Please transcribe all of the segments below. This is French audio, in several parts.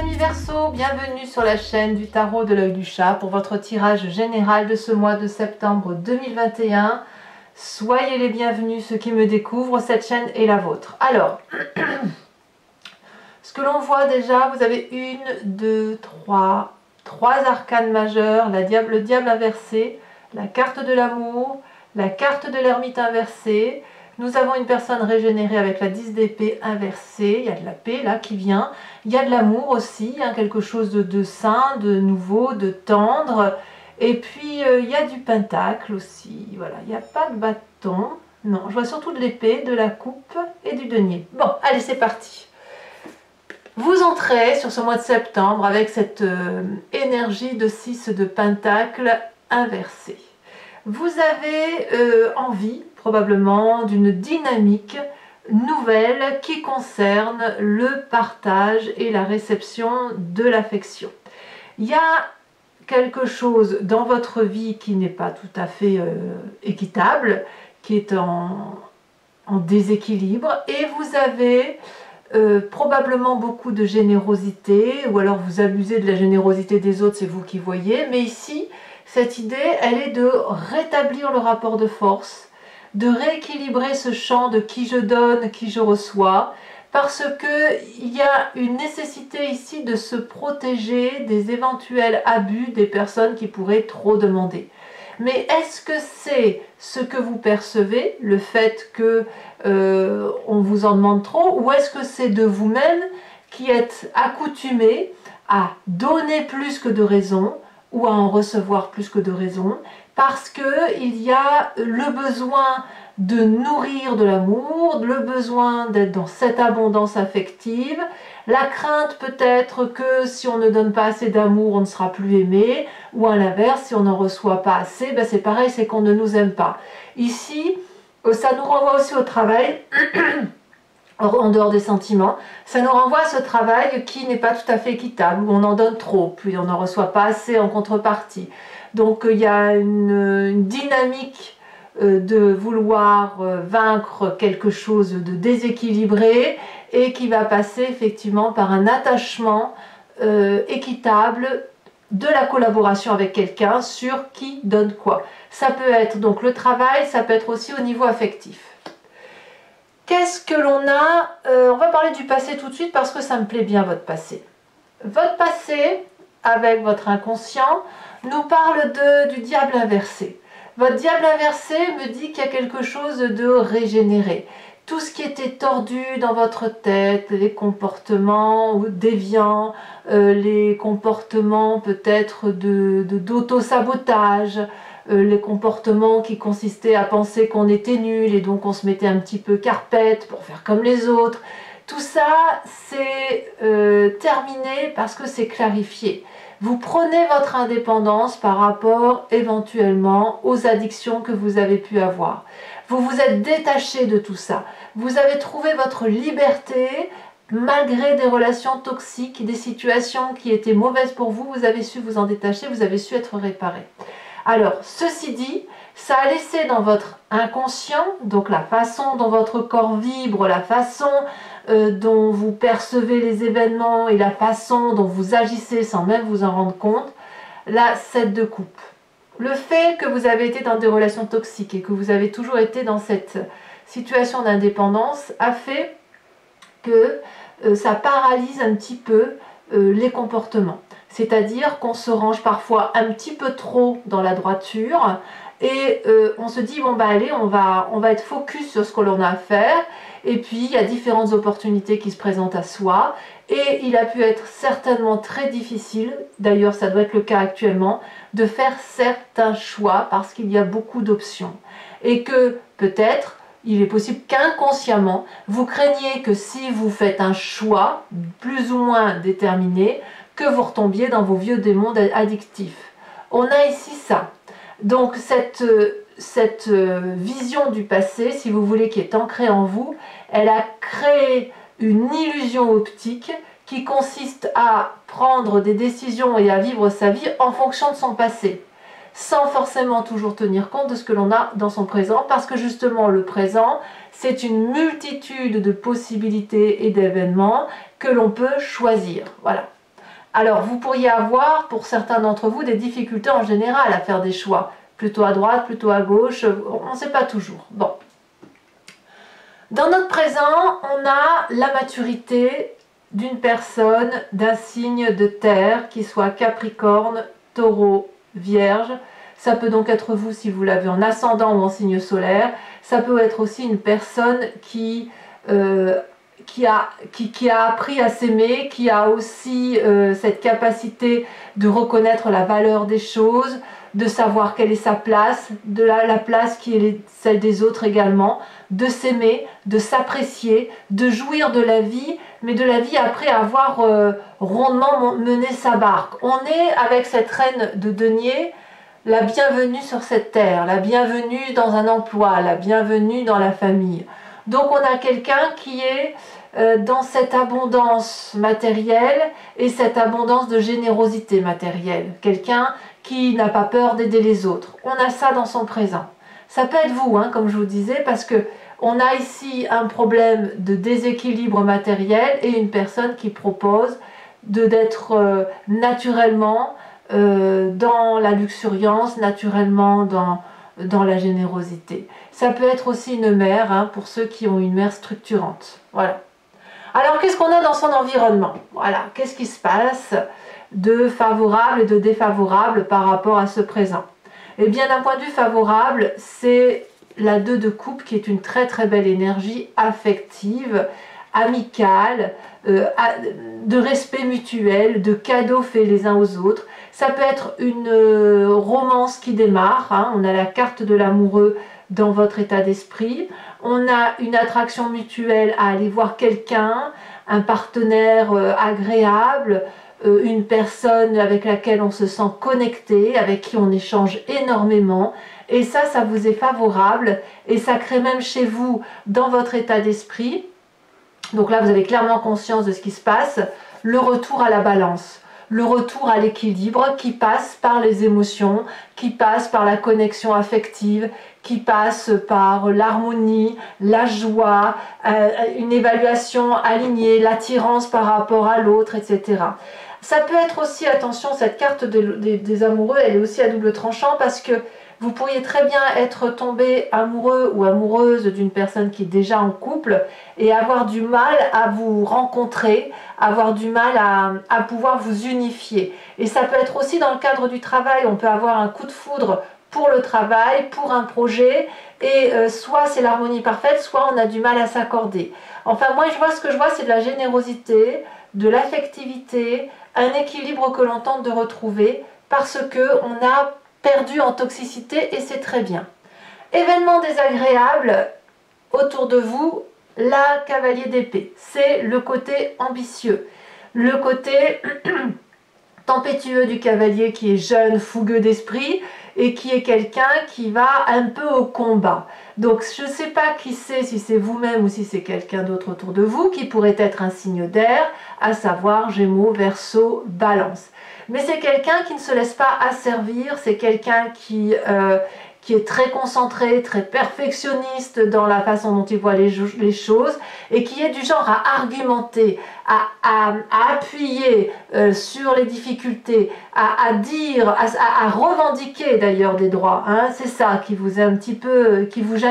amis Verseaux, bienvenue sur la chaîne du tarot de l'œil du chat pour votre tirage général de ce mois de septembre 2021. Soyez les bienvenus ceux qui me découvrent, cette chaîne est la vôtre. Alors, ce que l'on voit déjà, vous avez trois arcanes majeures, le diable inversé, la carte de l'amour, la carte de l'ermite inversée. Nous avons une personne régénérée avec la 10 d'épée inversée, il y a de la paix là qui vient, il y a de l'amour aussi, hein, quelque chose de sain, de nouveau, de tendre, et puis il y a du pentacle aussi, voilà, il n'y a pas de bâton, non, je vois surtout de l'épée, de la coupe et du denier. Bon, allez, c'est parti. Vous entrez sur ce mois de septembre avec cette énergie de 6 de pentacle inversé. Vous avez envie probablement d'une dynamique nouvelle qui concerne le partage et la réception de l'affection. Il y a quelque chose dans votre vie qui n'est pas tout à fait équitable, qui est en déséquilibre, et vous avez probablement beaucoup de générosité, ou alors vous abusez de la générosité des autres, c'est vous qui voyez, mais ici, cette idée, elle est de rétablir le rapport de force, de rééquilibrer ce champ de qui je donne, qui je reçois, parce qu'il y a une nécessité ici de se protéger des éventuels abus des personnes qui pourraient trop demander. Mais est-ce que c'est ce que vous percevez, le fait que on vous en demande trop, ou est-ce que c'est de vous-même qui êtes accoutumé à donner plus que de raison, ou à en recevoir plus que de raison, parce qu'il y a le besoin de nourrir de l'amour, le besoin d'être dans cette abondance affective, la crainte peut-être que si on ne donne pas assez d'amour, on ne sera plus aimé, ou à l'inverse, si on n'en reçoit pas assez, ben c'est pareil, c'est qu'on ne nous aime pas. Ici, ça nous renvoie aussi au travail, en dehors des sentiments, ça nous renvoie à ce travail qui n'est pas tout à fait équitable, où on en donne trop, puis on n'en reçoit pas assez en contrepartie. Donc il y a une dynamique de vouloir vaincre quelque chose de déséquilibré et qui va passer effectivement par un attachement équitable, de la collaboration avec quelqu'un sur qui donne quoi. Ça peut être donc le travail, ça peut être aussi au niveau affectif. Qu'est-ce que l'on a on va parler du passé tout de suite parce que ça me plaît bien votre passé. Votre passé, avec votre inconscient, nous parle du diable inversé. Votre diable inversé me dit qu'il y a quelque chose de régénéré. Tout ce qui était tordu dans votre tête, les comportements déviants, les comportements peut-être d'auto-sabotage, les comportements qui consistaient à penser qu'on était nul et donc on se mettait un petit peu carpette pour faire comme les autres. Tout ça, c'est terminé parce que c'est clarifié. Vous prenez votre indépendance par rapport éventuellement aux addictions que vous avez pu avoir. Vous vous êtes détaché de tout ça. Vous avez trouvé votre liberté malgré des relations toxiques, des situations qui étaient mauvaises pour vous. Vous avez su vous en détacher, vous avez su être réparé. Alors, ceci dit, ça a laissé dans votre inconscient, donc la façon dont votre corps vibre, la façon dont vous percevez les événements et la façon dont vous agissez sans même vous en rendre compte, la 7 de coupe. Le fait que vous avez été dans des relations toxiques et que vous avez toujours été dans cette situation d'indépendance a fait que ça paralyse un petit peu les comportements. C'est-à-dire qu'on se range parfois un petit peu trop dans la droiture et on se dit bon bah allez, on va être focus sur ce que l'on a à faire, et puis il y a différentes opportunités qui se présentent à soi et il a pu être certainement très difficile, d'ailleurs ça doit être le cas actuellement, de faire certains choix parce qu'il y a beaucoup d'options et que peut-être il est possible qu'inconsciemment vous craigniez que si vous faites un choix plus ou moins déterminé, que vous retombiez dans vos vieux démons addictifs. On a ici ça. Donc cette vision du passé, si vous voulez, qui est ancrée en vous, elle a créé une illusion optique qui consiste à prendre des décisions et à vivre sa vie en fonction de son passé, sans forcément toujours tenir compte de ce que l'on a dans son présent, parce que justement le présent, c'est une multitude de possibilités et d'événements que l'on peut choisir. Voilà. Alors, vous pourriez avoir, pour certains d'entre vous, des difficultés en général à faire des choix. Plutôt à droite, plutôt à gauche, on ne sait pas toujours. Bon. Dans notre présent, on a la maturité d'une personne d'un signe de terre, qui soit Capricorne, Taureau, Vierge. Ça peut donc être vous si vous l'avez en ascendant ou en signe solaire. Ça peut être aussi une personne qui a appris à s'aimer, qui a aussi cette capacité de reconnaître la valeur des choses, de savoir quelle est sa place, de la place qui est celle des autres également, de s'aimer, de s'apprécier, de jouir de la vie, mais de la vie après avoir rondement mené sa barque. On est avec cette reine de denier, la bienvenue sur cette terre, la bienvenue dans un emploi, la bienvenue dans la famille. Donc on a quelqu'un qui est dans cette abondance matérielle et cette abondance de générosité matérielle. Quelqu'un qui n'a pas peur d'aider les autres. On a ça dans son présent. Ça peut être vous, hein, comme je vous disais, parce que on a ici un problème de déséquilibre matériel et une personne qui propose d'être naturellement dans la luxuriance, naturellement dans la générosité. Ça peut être aussi une mère, hein, pour ceux qui ont une mère structurante. Voilà. Alors, qu'est-ce qu'on a dans son environnement? Voilà, qu'est-ce qui se passe de favorable et de défavorable par rapport à ce présent? Eh bien, d'un point de vue favorable, c'est la 2 de coupe qui est une très très belle énergie affective, amicale, de respect mutuel, de cadeaux faits les uns aux autres. Ça peut être une romance qui démarre, hein. On a la carte de l'amoureux dans votre état d'esprit. On a une attraction mutuelle à aller voir quelqu'un, un partenaire agréable, une personne avec laquelle on se sent connecté, avec qui on échange énormément. Et ça vous est favorable et ça crée même chez vous, dans votre état d'esprit, donc là vous avez clairement conscience de ce qui se passe, le retour à la balance, le retour à l'équilibre qui passe par les émotions, qui passe par la connexion affective, qui passe par l'harmonie, la joie, une évaluation alignée, l'attirance par rapport à l'autre, etc. Ça peut être aussi, attention, cette carte des amoureux, elle est aussi à double tranchant parce que vous pourriez très bien être tombé amoureux ou amoureuse d'une personne qui est déjà en couple et avoir du mal à vous rencontrer, avoir du mal à pouvoir vous unifier. Et ça peut être aussi dans le cadre du travail, on peut avoir un coup de foudre pour le travail, pour un projet, et soit c'est l'harmonie parfaite, soit on a du mal à s'accorder. Enfin, moi, ce que je vois, c'est de la générosité, de l'affectivité, un équilibre que l'on tente de retrouver parce qu'on a perdu en toxicité et c'est très bien. Événement désagréable autour de vous, la cavalier d'épée. C'est le côté ambitieux, le côté tempétueux du cavalier qui est jeune, fougueux d'esprit et qui est quelqu'un qui va un peu au combat. Donc je ne sais pas qui c'est, si c'est vous-même ou si c'est quelqu'un d'autre autour de vous, qui pourrait être un signe d'air, à savoir Gémeaux, Verseau, Balance. Mais c'est quelqu'un qui ne se laisse pas asservir, c'est quelqu'un qui est très concentré, très perfectionniste dans la façon dont il voit les choses et qui est du genre à argumenter, à appuyer sur les difficultés, à dire, à revendiquer d'ailleurs des droits. Hein. C'est ça qui vous gêne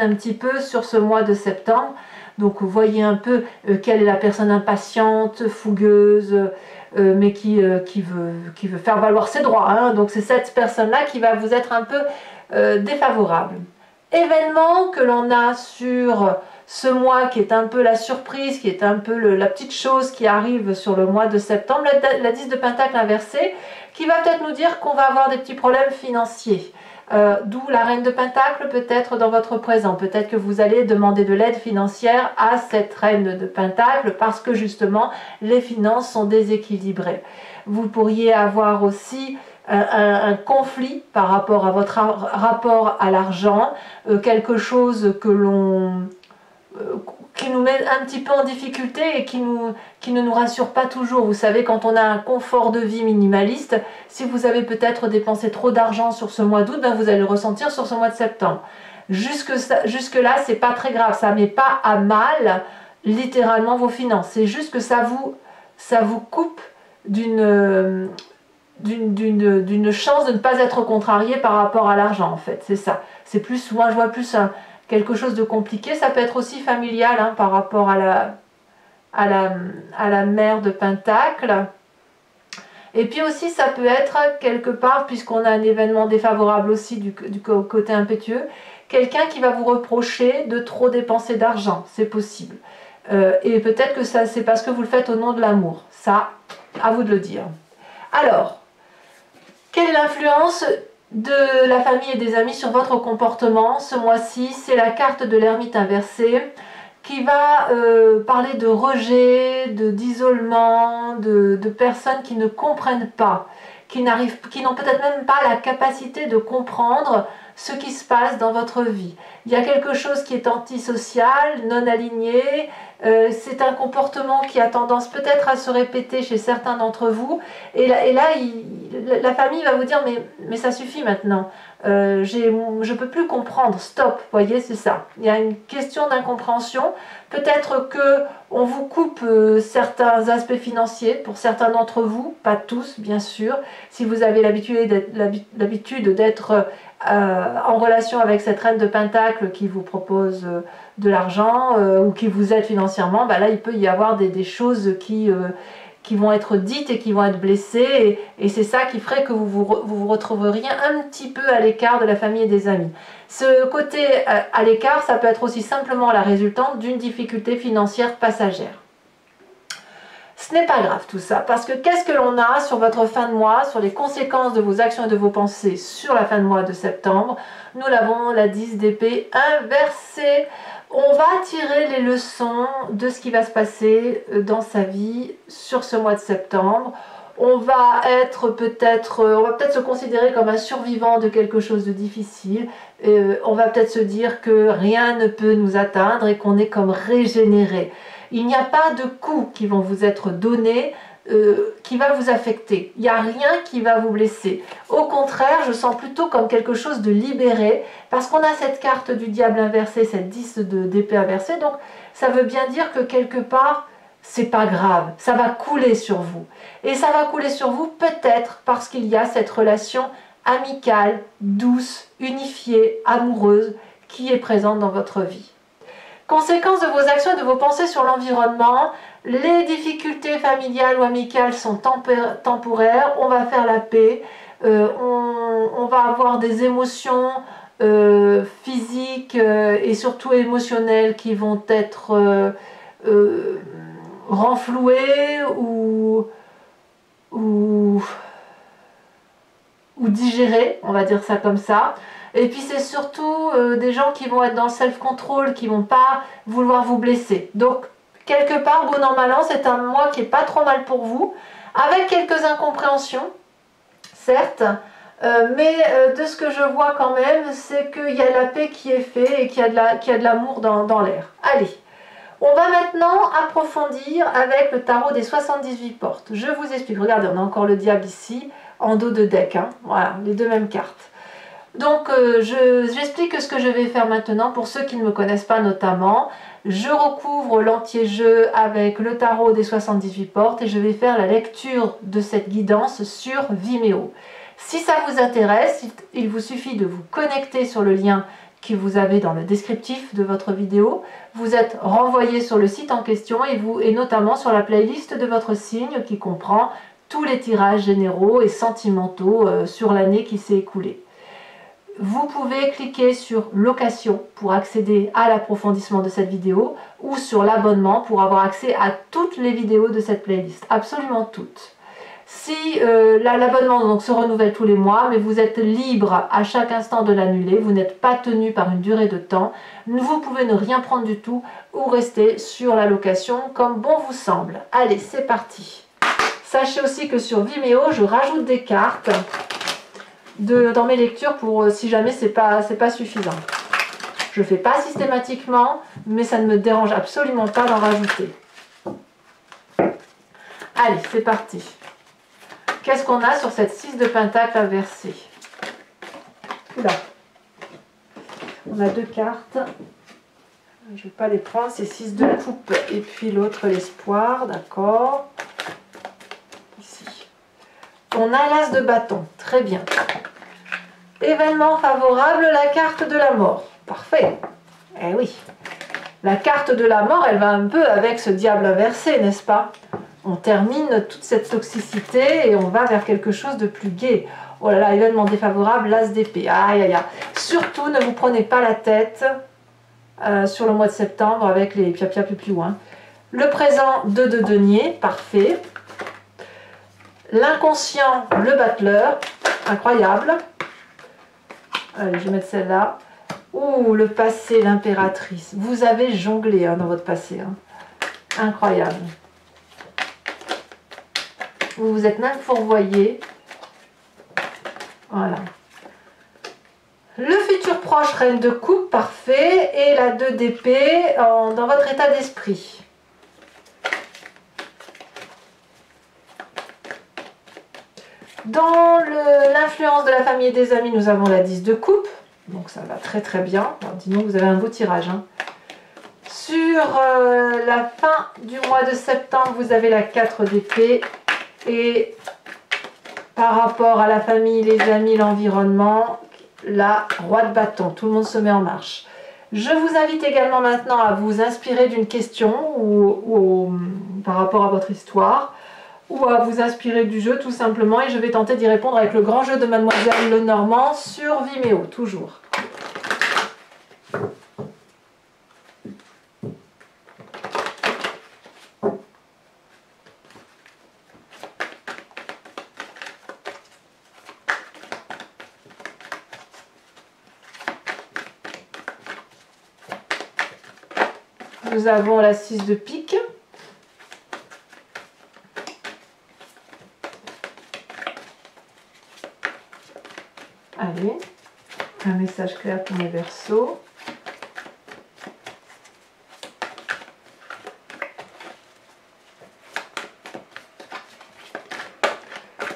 un petit peu sur ce mois de septembre. Donc vous voyez un peu quelle est la personne impatiente, fougueuse, mais qui veut faire valoir ses droits. Hein. Donc c'est cette personne-là qui va vous être un peu défavorable. Événement que l'on a sur ce mois qui est un peu la surprise, qui est un peu la petite chose qui arrive sur le mois de septembre, la 10 de Pentacle inversée, qui va peut-être nous dire qu'on va avoir des petits problèmes financiers. D'où la reine de Pentacle peut-être dans votre présent. Peut-être que vous allez demander de l'aide financière à cette reine de Pentacle parce que justement les finances sont déséquilibrées. Vous pourriez avoir aussi un conflit par rapport à votre rapport à l'argent, quelque chose qui nous met un petit peu en difficulté et qui ne nous rassure pas toujours. Vous savez, quand on a un confort de vie minimaliste, si vous avez peut-être dépensé trop d'argent sur ce mois d'août, ben vous allez le ressentir sur ce mois de septembre. Jusque-là, c'est pas très grave, ça ne met pas à mal littéralement vos finances. C'est juste que ça vous coupe d'une chance de ne pas être contrarié par rapport à l'argent, en fait. C'est ça. C'est plus, moi je vois plus quelque chose de compliqué. Ça peut être aussi familial, hein, par rapport à la mère de Pentacle. Et puis aussi ça peut être quelque part, puisqu'on a un événement défavorable aussi du côté impétueux, quelqu'un qui va vous reprocher de trop dépenser d'argent, c'est possible. Et peut-être que ça c'est parce que vous le faites au nom de l'amour. Ça, à vous de le dire. Alors, quelle est l'influence de la famille et des amis sur votre comportement ce mois-ci? C'est la carte de l'ermite inversée qui va parler de rejet, d'isolement, de personnes qui ne comprennent pas, qui n'ont peut-être même pas la capacité de comprendre ce qui se passe dans votre vie. Il y a quelque chose qui est antisocial, non aligné, c'est un comportement qui a tendance peut-être à se répéter chez certains d'entre vous, et là la famille va vous dire mais ça suffit maintenant, je peux plus comprendre, stop, voyez, c'est ça. Il y a une question d'incompréhension, peut-être que on vous coupe certains aspects financiers pour certains d'entre vous, pas tous bien sûr, si vous avez l'habitude d'être en relation avec cette reine de Pentacle qui vous propose de l'argent ou qui vous aide financièrement, bah là il peut y avoir des choses qui vont être dites et qui vont être blessées, et c'est ça qui ferait que vous retrouveriez un petit peu à l'écart de la famille et des amis. Ce côté à l'écart, ça peut être aussi simplement la résultante d'une difficulté financière passagère. Ce n'est pas grave tout ça, parce que qu'est-ce que l'on a sur votre fin de mois, sur les conséquences de vos actions et de vos pensées sur la fin de mois de septembre? Nous l'avons, la 10 d'épée inversée. On va tirer les leçons de ce qui va se passer dans sa vie sur ce mois de septembre. On va peut-être se considérer comme un survivant de quelque chose de difficile. On va peut-être se dire que rien ne peut nous atteindre et qu'on est comme régénéré. Il n'y a pas de coups qui vont vous être donnés qui va vous affecter. Il n'y a rien qui va vous blesser. Au contraire, je sens plutôt comme quelque chose de libéré, parce qu'on a cette carte du diable inversé, cette 10 d'épée inversée, donc ça veut bien dire que quelque part, c'est pas grave, ça va couler sur vous. Et ça va couler sur vous peut-être parce qu'il y a cette relation amicale, douce, unifiée, amoureuse, qui est présente dans votre vie. Conséquences de vos actions et de vos pensées sur l'environnement, les difficultés familiales ou amicales sont temporaires, on va faire la paix, on va avoir des émotions physiques et surtout émotionnelles qui vont être renflouées ou digérées, on va dire ça comme ça. Et puis c'est surtout des gens qui vont être dans le self-control, qui vont pas vouloir vous blesser. Donc quelque part, bon an mal an, c'est un mois qui est pas trop mal pour vous, avec quelques incompréhensions, certes, mais de ce que je vois quand même, c'est qu'il y a la paix qui est faite et qu'il y a de l'amour dans l'air. Allez, on va maintenant approfondir avec le tarot des 78 portes. Je vous explique, regardez, on a encore le diable ici, en dos de deck, hein. Voilà, les deux mêmes cartes. Donc j'explique ce que je vais faire maintenant pour ceux qui ne me connaissent pas notamment. Je recouvre l'anti-jeu avec le tarot des 78 portes et je vais faire la lecture de cette guidance sur Vimeo. Si ça vous intéresse, il vous suffit de vous connecter sur le lien que vous avez dans le descriptif de votre vidéo. Vous êtes renvoyé sur le site en question et notamment sur la playlist de votre signe qui comprend tous les tirages généraux et sentimentaux sur l'année qui s'est écoulée. Vous pouvez cliquer sur location pour accéder à l'approfondissement de cette vidéo ou sur l'abonnement pour avoir accès à toutes les vidéos de cette playlist, absolument toutes. Si l'abonnement donc se renouvelle tous les mois, mais vous êtes libre à chaque instant de l'annuler, vous n'êtes pas tenu par une durée de temps, vous pouvez ne rien prendre du tout ou rester sur la location comme bon vous semble. Allez, c'est parti. Sachez aussi que sur Vimeo, je rajoute des cartes dans mes lectures pour si jamais c'est pas suffisant. Je ne fais pas systématiquement, mais ça ne me dérange absolument pas d'en rajouter. Allez, c'est parti. Qu'est-ce qu'on a sur cette 6 de Pentacle inversée? Oula. On a deux cartes. Je ne vais pas les prendre, c'est 6 de coupe et puis l'autre l'espoir, d'accord. Ici On a l'as de bâton, très bien. Événement favorable, la carte de la mort. Parfait. Eh oui. La carte de la mort, elle va un peu avec ce diable inversé, n'est-ce pas? On termine toute cette toxicité et on va vers quelque chose de plus gai. Oh là là, événement défavorable, l'as d'épée. Aïe, aïe, aïe. Surtout, ne vous prenez pas la tête sur le mois de septembre avec les pia-pia plus loin. Le présent, 2 de denier, parfait. L'inconscient, le battleur, incroyable. Allez, je vais mettre celle-là. Ouh, le passé, l'impératrice. Vous avez jonglé dans votre passé. Hein. Incroyable. Vous vous êtes même fourvoyé. Voilà. Le futur proche, reine de coupe, parfait. Et la 2 d'épée dans votre état d'esprit. Dans l'influence de la famille et des amis, nous avons la 10 de coupe. Donc ça va très très bien. Alors, dis donc, vous avez un beau tirage. Hein. Sur la fin du mois de septembre, vous avez la 4 d'épée. Et par rapport à la famille, les amis, l'environnement, la roi de bâton. Tout le monde se met en marche. Je vous invite également maintenant à vous inspirer d'une question par rapport à votre histoire ou à vous inspirer du jeu tout simplement. Et je vais tenter d'y répondre avec le grand jeu de Mademoiselle Lenormand sur Vimeo, toujours. Nous avons la 6 de pique. Allez, un message clair pour mes Verseaux.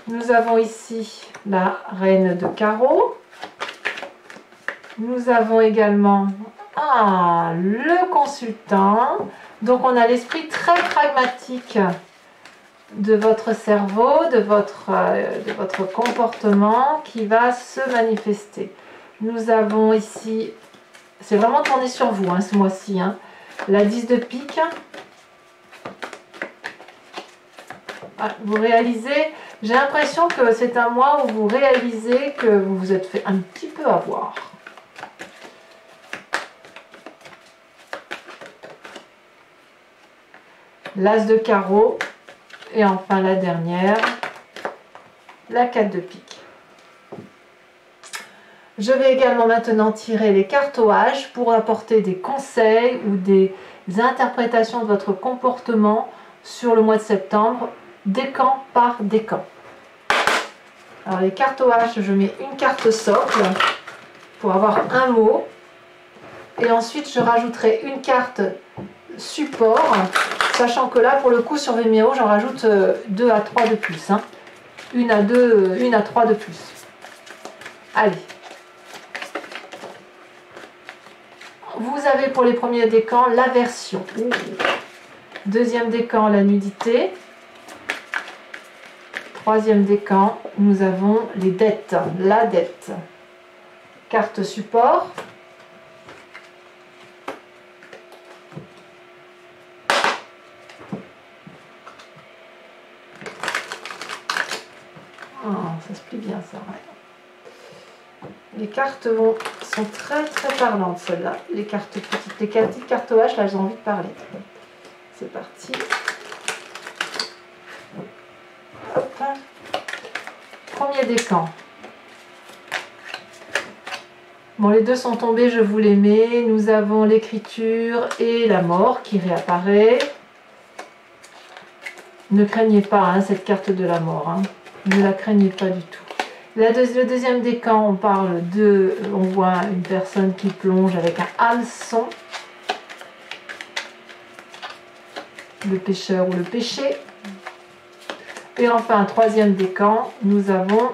Nous avons ici la reine de carreau. Nous avons également le consultant. Donc on a l'esprit très pragmatique de votre cerveau, de votre comportement qui va se manifester. Nous avons ici, c'est vraiment tourné sur vous ce mois-ci, la 10 de pique. Vous réalisez, j'ai l'impression que c'est un mois où vous réalisez que vous vous êtes fait un petit peu avoir. L'as de carreau. Et enfin la dernière, la 4 de pique. Je vais également maintenant tirer les cartes au H pour apporter des conseils ou des interprétations de votre comportement sur le mois de septembre, décan par décan. Alors les cartes au H, je mets une carte socle pour avoir un mot. Et ensuite je rajouterai une carte support, sachant que là pour le coup sur Vimeo j'en rajoute 2 à 3 de plus, 1 à 3 de plus. Allez, vous avez pour les premiers décans l'aversion, deuxième décan la nudité, troisième décan nous avons les dettes, la dette, carte support. Ça se plie bien ça. Ouais. Les cartes sont très très parlantes celles-là. Les cartes petites, les petites cartes H, là j'ai envie de parler. C'est parti. Hop. Premier décan. Bon, les deux sont tombés, je vous les mets. Nous avons l'écriture et la mort qui réapparaît. Ne craignez pas cette carte de la mort. Ne la craignez pas du tout. Le deuxième décan, on voit une personne qui plonge avec un hameçon. Le pêcheur ou le péché. Et enfin, troisième décan, nous avons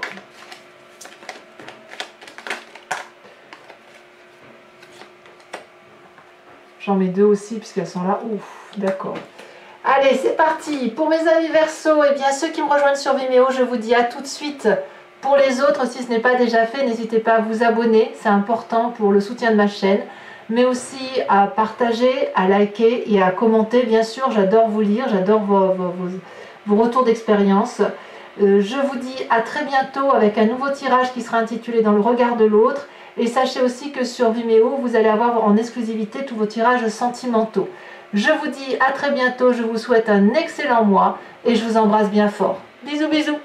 j'en mets 2 aussi puisqu'elles sont là. Ouf, d'accord. Allez, c'est parti. Pour mes amis Verseau, et bien ceux qui me rejoignent sur Vimeo, je vous dis à tout de suite. Pour les autres, si ce n'est pas déjà fait, n'hésitez pas à vous abonner, c'est important pour le soutien de ma chaîne, mais aussi à partager, à liker et à commenter. Bien sûr, j'adore vous lire, j'adore vos retours d'expérience. Je vous dis à très bientôt avec un nouveau tirage qui sera intitulé Dans le regard de l'autre. Et sachez aussi que sur Vimeo, vous allez avoir en exclusivité tous vos tirages sentimentaux. Je vous dis à très bientôt, je vous souhaite un excellent mois et je vous embrasse bien fort. Bisous bisous.